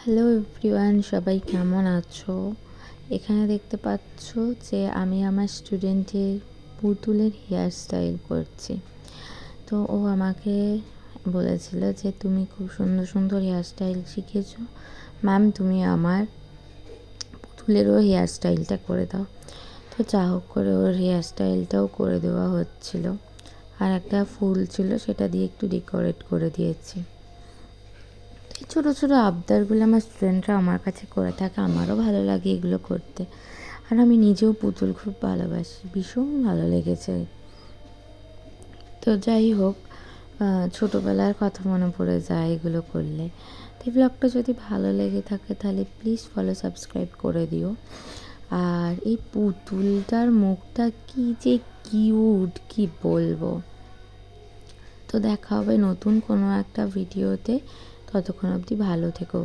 Hello everyone, সবাই কেমন আছো? এখানে দেখতে পাচ্ছ যে আমি আমার স্টুডেন্টের পুতুলের হেয়ার স্টাইল করছি। তো ও আমাকে বলেছিল যে তুমি খুব সুন্দর সুন্দর হেয়ার স্টাইল শিখেছো ম্যাম, তুমি আমার পুতুলেরও হেয়ার স্টাইলটা করে দাও। তো যা হোক করে ওর হেয়ার স্টাইলটাও করে দেওয়া হচ্ছিল, আর একটা ফুল ছিল সেটা দিয়ে একটু ডেকোরেট করে দিয়েছি। এই ছোটো ছোটো আবদারগুলো আমার স্টুডেন্টরা আমার কাছে করে থাকে, আমারও ভালো লাগে এগুলো করতে। আর আমি নিজেও পুতুল খুব ভালোবাসি, ভীষণ ভালো লেগেছে। তো যাই হোক, ছোটোবেলার কথা মনে পড়ে যায় এগুলো করলে। তো এই ব্লগটা যদি ভালো লেগে থাকে তাহলে প্লিজ ফলো সাবস্ক্রাইব করে দিও। আর এই পুতুলটার মুখটা কি যে কিউট, কি বলবো। তো দেখা হবে নতুন কোনো একটা ভিডিওতে, ততক্ষণ অবধি ভালো থেকো।